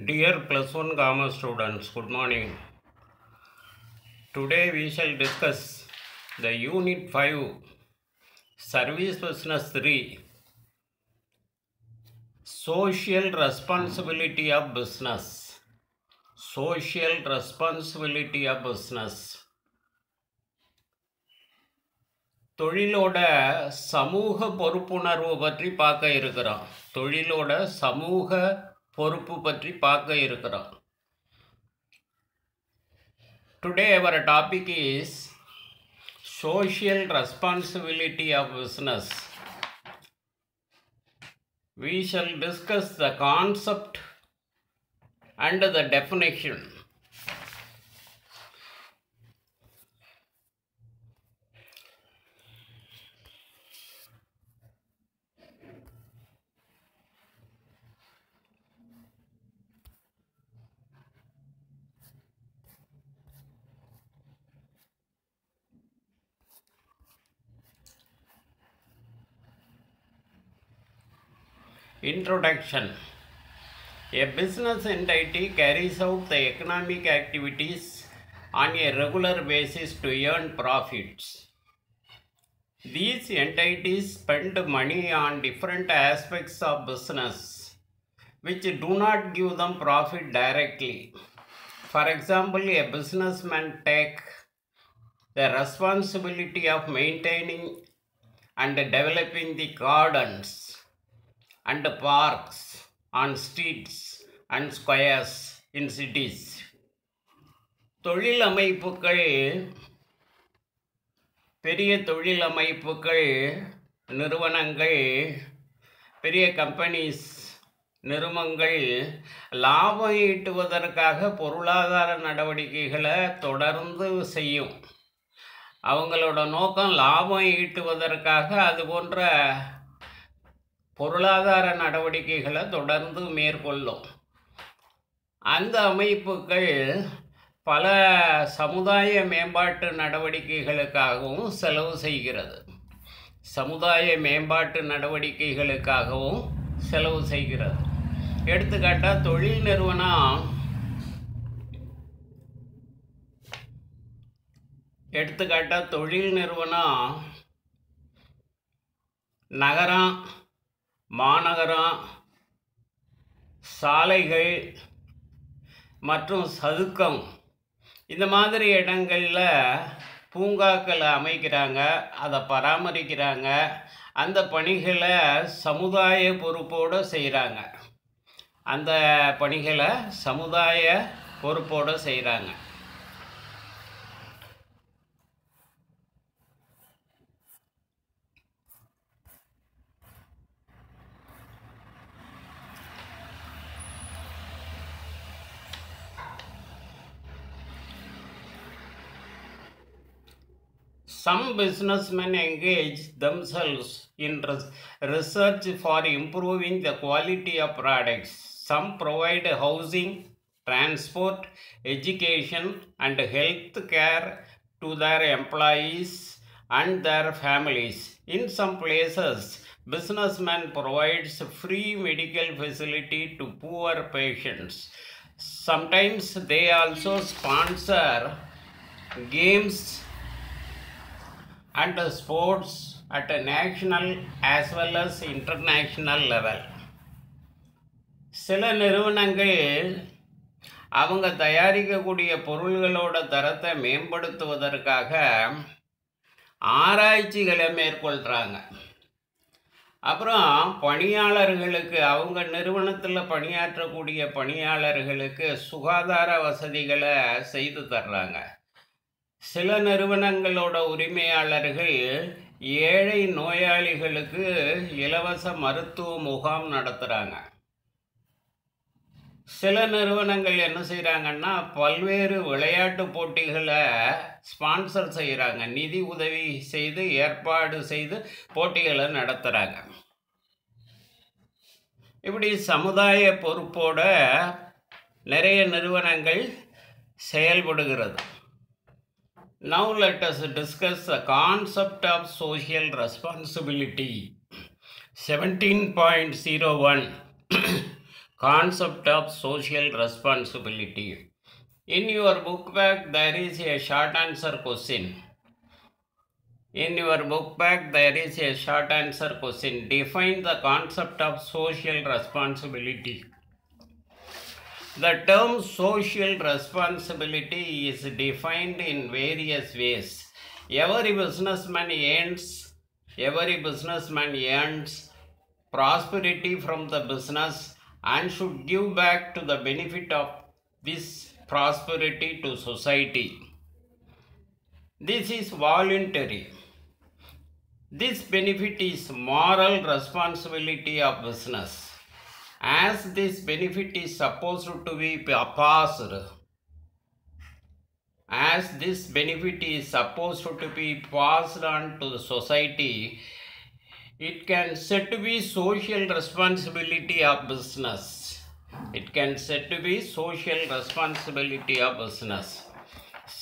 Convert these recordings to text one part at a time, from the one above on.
Dear plus one commerce students, good morning. Today we shall discuss the Unit 5 Service Business 3 Social Responsibility of Business. Social Responsibility of Business. தொழிலோட சமூக பொறுப்புணர்வு பற்றி பார்க்க இருக்கிறோம். தொழிலோட சமூக பொறுப்பு பற்றி பார்க்க இருக்கிறோம். Today our topic is social responsibility of business. We shall discuss the concept and the definition. Introduction. A business entity carries out the economic activities on a regular basis to earn profits. These entities spend money on different aspects of business which do not give them profit directly. For example, a businessman takes the responsibility of maintaining and developing the gardens and parks on streets and squares in cities. தொழில் அமைப்புகள், பெரிய தொழில் அமைப்புகள், நிறுவனங்கள், பெரிய companies, நிறுவனங்கள் லாபம் ஈட்டுவதற்காக பொருளாதார நடவடிக்கைகளை தொடர்ந்து செய்யும். அவங்களோட நோக்கம் லாபம் ஈட்டுவதற்காக அது போன்ற பொருளாதார நடவடிக்கைகளை தொடர்ந்து மேற்கொள்ளும். அந்த அமைப்புகள் பல சமுதாய மேம்பாட்டு நடவடிக்கைகளுக்காகவும் செலவு செய்கிறது. சமுதாய மேம்பாட்டு நடவடிக்கைகளுக்காகவும் செலவு செய்கிறது. எடுத்துக்காட்டாக தொழில் நிறுவனம் நகரம், மாநகரம், சாலைகள் மற்றும் சதுக்கம் இந்த மாதிரி இடங்களில் பூங்காக்களை அமைக்கிறாங்க, அதை பராமரிக்கிறாங்க. அந்த பணிகளை சமுதாய பொறுப்போடு செய்கிறாங்க. Some businessmen engage themselves in research for improving the quality of products. Some provide housing, transport, education, and health care to their employees and their families. In some places, businessmen provides free medical facility to poor patients. Sometimes they also sponsor games and sports at a national as well as international level. சில நிறுவனங்கள் அவங்க தயாரிக்கக்கூடிய பொருள்களோட தரத்தை மேம்படுத்துவதற்காக ஆராய்ச்சிகளை மேற்கொள்கிறாங்க. அப்புறம் பணியாளர்களுக்கு, அவங்க நிறுவனத்தில் பணியாற்றக்கூடிய பணியாளர்களுக்கு சுகாதார வசதிகளை செய்து தர்றாங்க. சில நிறுவனங்களோட உரிமையாளர்கள் ஏழை நோயாளிகளுக்கு இலவச மருத்துவ முகாம் நடத்துகிறாங்க. சில நிறுவனங்கள் என்ன செய்கிறாங்கன்னா பல்வேறு விளையாட்டு போட்டிகளை ஸ்பான்சர் செய்கிறாங்க, நிதி உதவி செய்து ஏற்பாடு செய்து போட்டிகளை நடத்துகிறாங்க. இப்படி சமுதாய பொறுப்போட நிறைய நிறுவனங்கள் செயல்படுகிறது. Now let us discuss the concept of social responsibility. 17.01 Concept of social responsibility. In your book bag, there is a short answer question. In your book bag, there is a short answer question. Define the concept of social responsibility. The term social responsibility is defined in various ways. Every businessman earns prosperity from the business and should give back to the benefit of this prosperity to society. This is voluntary. This benefit is moral responsibility of business. As this benefit is supposed to be passed on to the society, it can said to be social responsibility of business.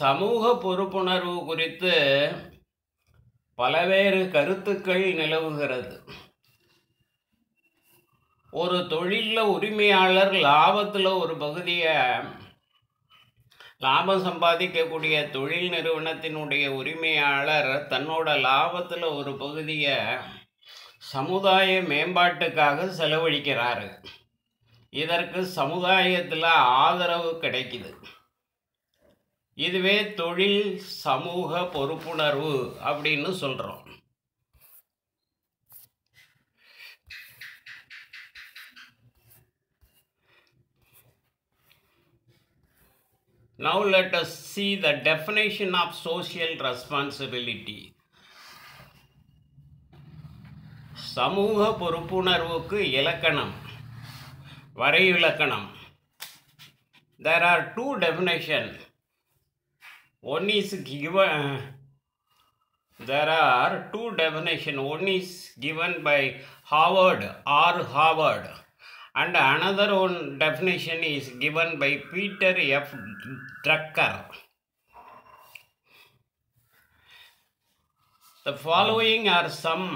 சமூக பொறுப்புணர்வு குறித்து பலவேறு கருத்துக்கள் நிலவுகிறது. ஒரு தொழிலில் உரிமையாளர் லாபம் சம்பாதிக்கக்கூடிய தொழில் நிறுவனத்தினுடைய உரிமையாளர் தன்னோட லாபத்தில் ஒரு பகுதியை சமுதாய மேம்பாட்டுக்காக செலவழிக்கிறாரு. இதற்கு சமுதாயத்தில் ஆதரவு கிடைக்குது. இதுவே தொழில் சமூக பொறுப்புணர்வு அப்படின்னு சொல்கிறோம். Now let us see the definition of social responsibility. சமூக பொறுப்புணர்வுக்கு வரைவிலக்கணம். There are two definitions. One is given by Harvard, and another one definition is given by Peter F. Drucker. The following are some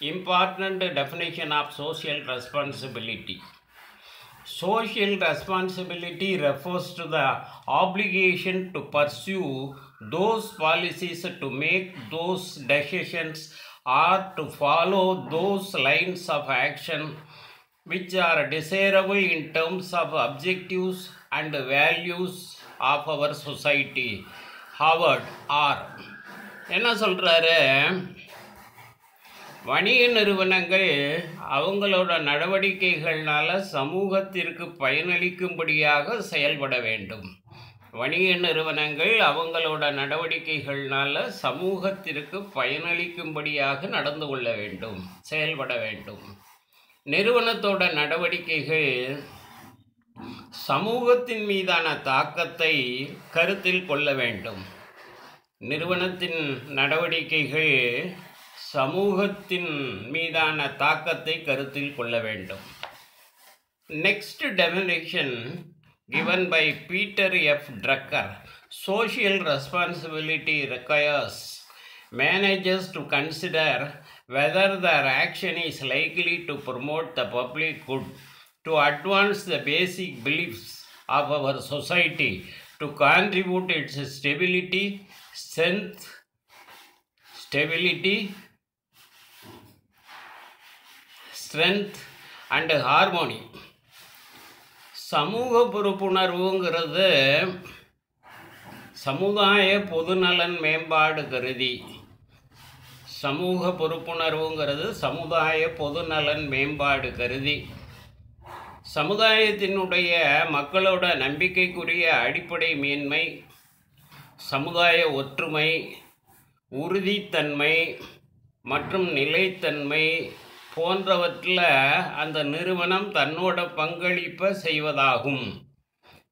important definition of social responsibility. Social responsibility refers to the obligation to pursue those policies, to make those decisions, or to follow those lines of action which are desirable in terms of objectives and values of our society. Harvard R. என்ன சொல்றாரு? வணிக நிறுவனங்கள் அவங்களோட நடவடிக்கைகள்னால சமூகத்திற்கு பயனளிக்கும்படியாக செயல்பட வேண்டும். வணிக நிறுவனங்கள் அவங்களோட நடவடிக்கைகள்னால சமூகத்திற்கு பயனளிக்கும்படியாக நடந்து கொள்ள வேண்டும், செயல்பட வேண்டும். நிறுவனத்தோட நடவடிக்கைகள் சமூகத்தின் மீதான தாக்கத்தை கருத்தில் கொள்ள வேண்டும். நிறுவனத்தின் நடவடிக்கைகள் சமூகத்தின் மீதான தாக்கத்தை கருத்தில் கொள்ள வேண்டும். Next definition given by Peter F. Drucker. Social responsibility requires managers to consider whether their action is likely to promote the public good, to advance the basic beliefs of our society, to contribute its stability, strength and harmony. சமூக பொறுப்புணர்வுங்கிறது சமுதாய பொதுநலன் மேம்பாடு கருதி சமுதாயத்தினுடைய மக்களோட நம்பிக்கைக்குரிய அடிப்படை மேன்மை, சமுதாய ஒற்றுமை, உறுதித்தன்மை மற்றும் நிலைத்தன்மை போன்றவற்றில் அந்த நிறுவனம் தன்னோட பங்களிப்பை செய்வதாகும்.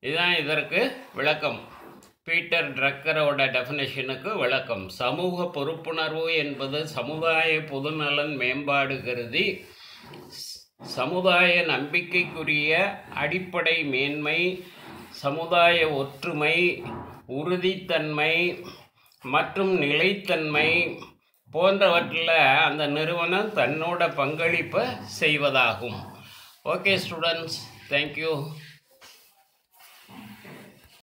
இதுதான் இதற்கு விளக்கம். பீட்டர் ட்ரக்கரோட டெஃபினேஷனுக்கு விளக்கம். சமூக பொறுப்புணர்வு என்பது சமுதாய பொதுநலன் மேம்பாடு கருதி சமுதாய நம்பிக்கைக்குரிய அடிப்படை மேன்மை, சமுதாய ஒற்றுமை, உறுதித்தன்மை மற்றும் நிலைத்தன்மை போன்றவற்றில் அந்த நிறுவனம் தன்னோட பங்களிப்பை செய்வதாகும். Okay students. Thank you.